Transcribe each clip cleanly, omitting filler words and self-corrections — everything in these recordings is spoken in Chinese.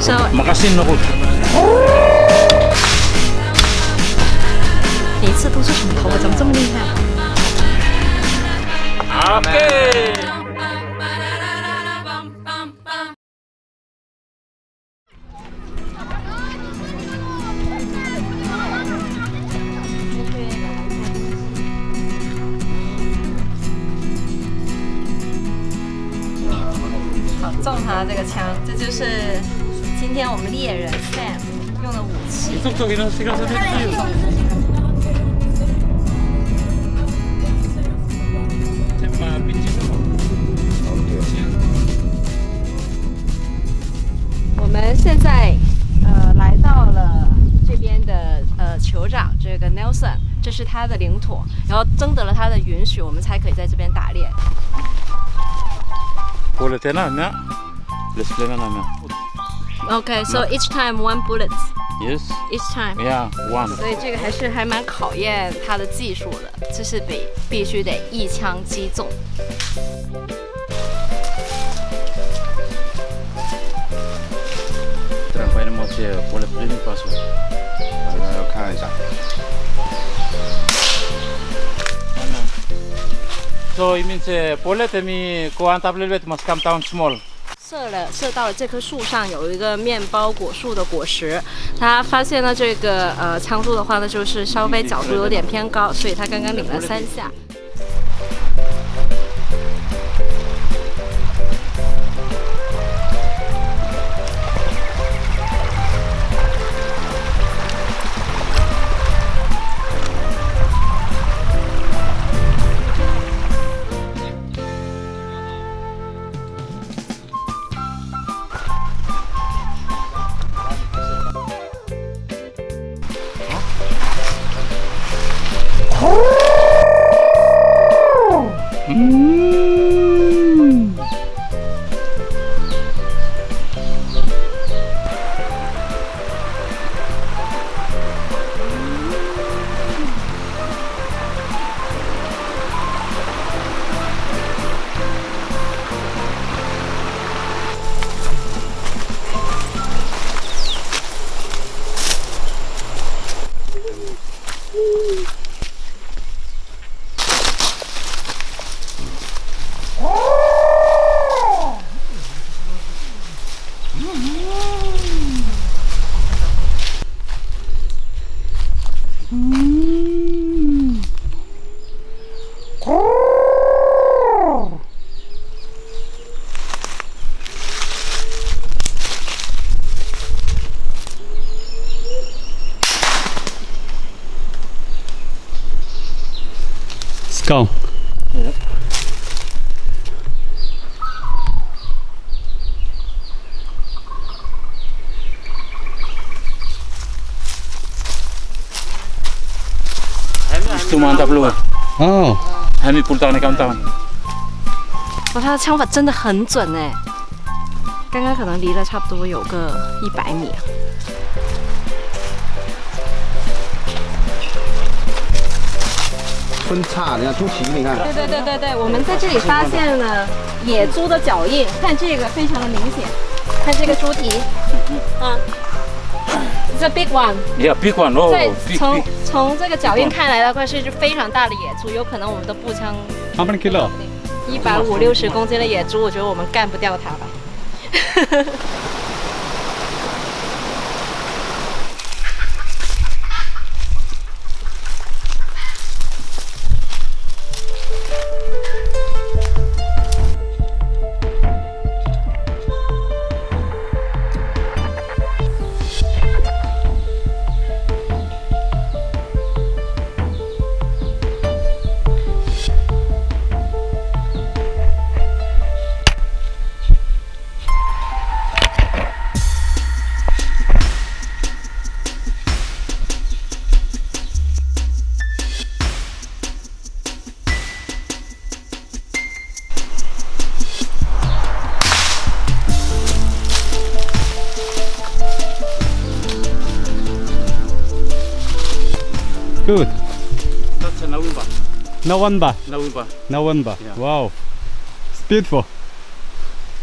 So Makasin ako. 每次都是什么头发，怎么这么厉害？ Okay. 好，中他这个枪，这就是今天我们猎人 Sam 用的武器。 이쪽저기는 시간 선생님. 我们现在来到了这边的酋长这个 Nelson， 这是他的领土，然后征得了他的允许，我们才可以在这边打猎。 Bulletena na. Let's play na na. Okay, so each time one bullet. Yes. Each time. Yeah, one. 所以这个还蛮考验他的技术的，这是必须得一枪击中。 Trampainya mau sih bullet beli pas. 大家要看一下。 So it means bullet mi kuan tablet bet mas kam town small. 射到了这棵树上有一个面包果树的果实，他发现了这个枪柱的话呢，就是稍微角度有点偏高，所以他刚刚领了3下。 Go. Yeah. Itu mantap lu. Oh. Kami pull down countdown. 哇，他的枪法真的很准哎！刚刚可能离了差不多有个100米。 分叉，你看猪蹄，你看。对，我们在这里发现了野猪的脚印，看这个非常的明显，看这个猪蹄，It's a big one。 Yeah, big one. Oh, 对， big. 从这个脚印看来的话，是一只非常大的野猪，有可能我们的步枪 How many kilo? 150-60公斤的野猪，我觉得我们干不掉它吧。Good. That's a Nawimba. Nawamba. Nawimba. Nawamba. Yeah. Wow. It's beautiful.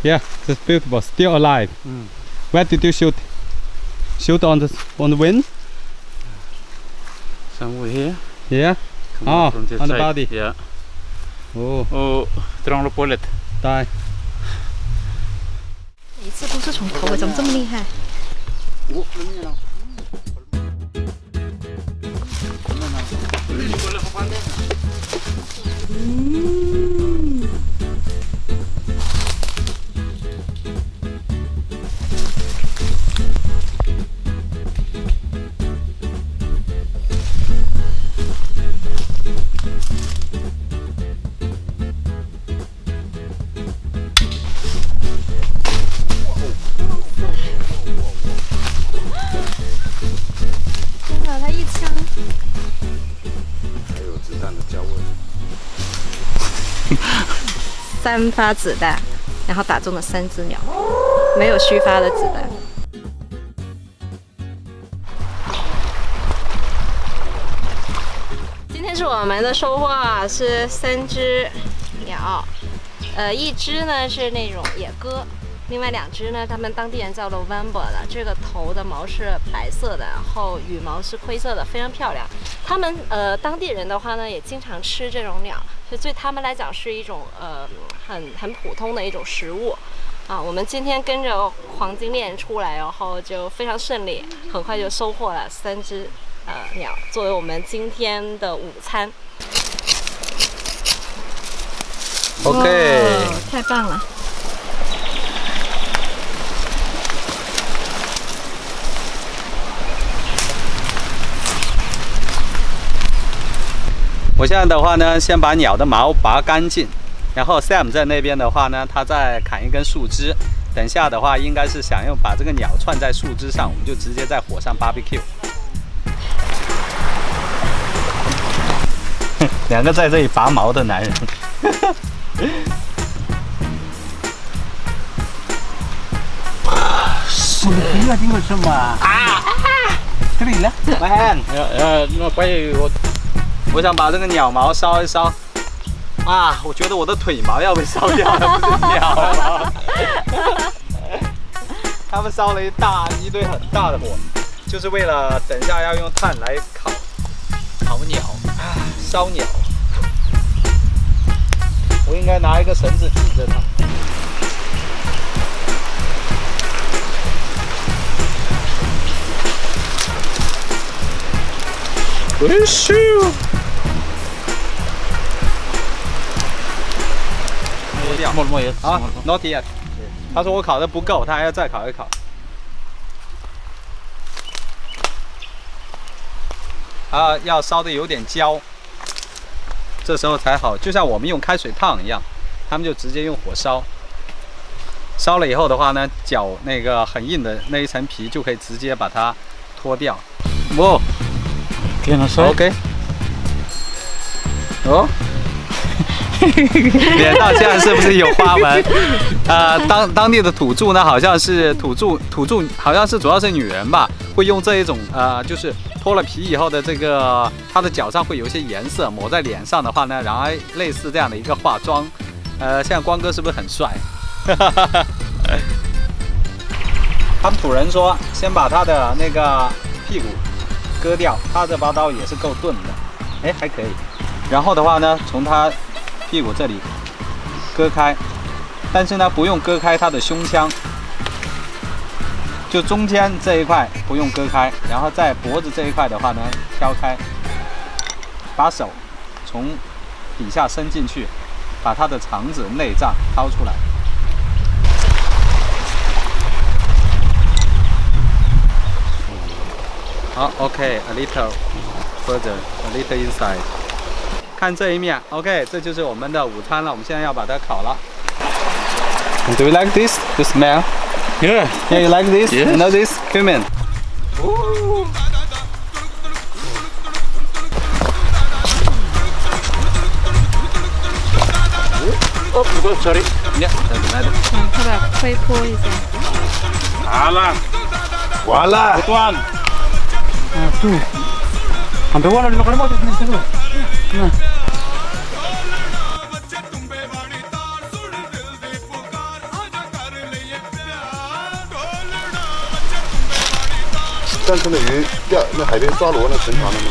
Yeah, that's beautiful. Still alive. Where did you shoot? Shoot on the wing? Somewhere here. Yeah. Come Oh, from this on the side. body. Yeah. Oh, Oh, strong bullet. die. 一次都是从头尾，怎么这么厉害？天哪，他一枪！还有子弹的焦味。 3发子弹，然后打中了3只鸟，没有虚发的子弹。今天是我们的收获啊，是3只鸟，一只呢是那种野鸽。 另外2只呢，他们当地人叫做 Vamba 的，这个头的毛是白色的，然后羽毛是灰色的，非常漂亮。他们当地人的话呢，也经常吃这种鸟，所以对他们来讲是一种很普通的一种食物。啊，我们今天跟着黄金链出来，然后就非常顺利，很快就收获了3只鸟，作为我们今天的午餐。 OK， 哇太棒了！ 我现在的话呢，先把鸟的毛拔干净，然后 Sam 在那边的话呢，他再砍一根树枝。等下的话，应该是想用把这个鸟串在树枝上，我们就直接在火上 barbecue。2个在这里拔毛的男人。这里了 ，my hand。 我想把这个鸟毛烧一烧，啊，我觉得我的腿毛要被烧掉了，不是鸟毛。他们烧了一堆很大的火，就是为了等一下要用炭来烤鸟，啊，烧鸟。我应该拿一个绳子系着它。啊 ，not yet。他说我烤的不够，他还要再烤一烤。啊，要烧的有点焦，这时候才好，就像我们用开水烫一样，他们就直接用火烧。烧了以后的话呢，绞那个很硬的那一层皮就可以直接把它脱掉。哇 ，OK。哦。 脸上现在是不是有花纹？当地的土著呢，好像是土著，好像是主要是女人吧，会用这一种就是脱了皮以后的这个，它的脚上会有一些颜色，抹在脸上的话呢，然后类似这样的一个化妆。现在光哥是不是很帅？他们土人说，先把他的那个屁股割掉，他这把刀也是够钝的，哎，还可以。然后的话呢，从他 屁股这里割开，但是呢，不用割开它的胸腔，就中间这一块不用割开，然后在脖子这一块的话呢，挑开，把手从底下伸进去，把它的肠子、内脏掏出来。好 ，OK，a little further，a little inside。 看这一面 ，OK， 这就是我们的午餐了。我们现在要把它烤了。Do you like this? The smell? Yeah. Yeah, you like this? Yes. You know this? Cumin. Oh, sorry. Yeah, doesn't matter. 快把灰泼一下。 Alah. Voila! Good one. Tuh. Sampai wala dulu kalau mau dulu. Nah. 山村的鱼钓那海边抓螺那成团的吗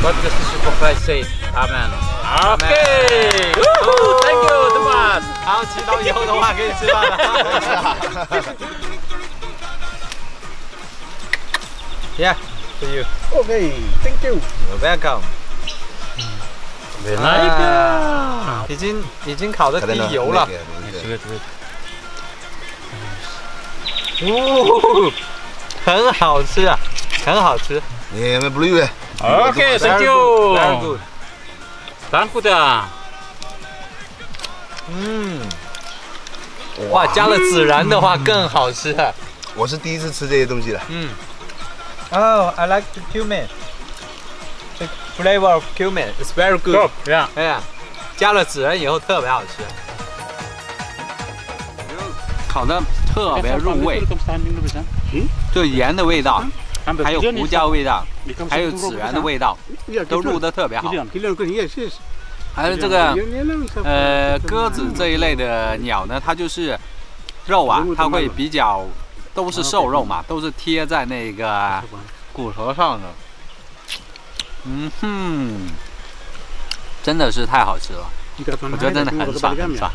？What does the super say? Amen. Okay. Thank you, Thomas. 好，祈祷以后的话可以吃饭了。Yeah, for you. Okay, thank you. You're welcome. 已经烤的滴油了。哦，很好吃啊，很好吃。你们不绿的。 Okay, thank you. Very good. Danke. 哇，加了孜然的话更好吃啊。我是第一次吃这些东西了。Oh, I like the cumin. The flavor of cumin is very good. Yeah. 哎呀，加了孜然以后特别好吃。烤的特别入味，就盐的味道，还有胡椒味道，还有孜然的味道，都入得特别好。还有这个鸽子这一类的鸟呢，它就是肉啊，它会比较都是瘦肉嘛，都是贴在那个骨头上的。真的是太好吃了，我觉得真的很爽很爽。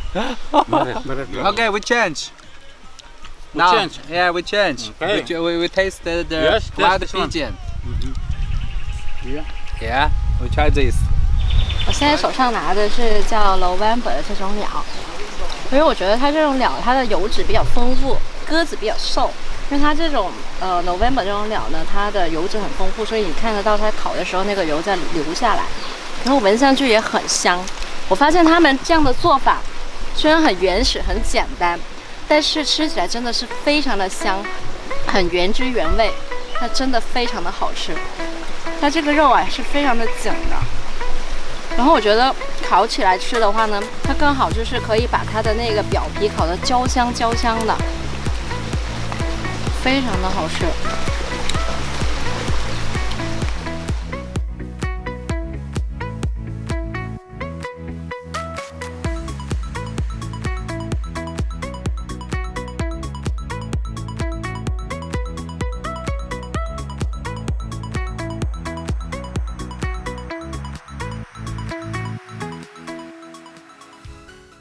Okay, we change. Now, yeah, we change. We tasted the wild pigeon. Yeah, we try this. 我现在手上拿的是叫 November 的这种鸟，因为我觉得它这种鸟它的油脂比较丰富，鸽子比较瘦。因为它这种November 这种鸟呢，它的油脂很丰富，所以你看得到它烤的时候那个油在流下来，然后闻上去也很香。我发现他们这样的做法虽然很原始、很简单，但是吃起来真的是非常的香，很原汁原味，它真的非常的好吃。它这个肉啊是非常的紧的。然后我觉得烤起来吃的话呢，它更好就是可以把它的那个表皮烤得焦香焦香的，非常的好吃。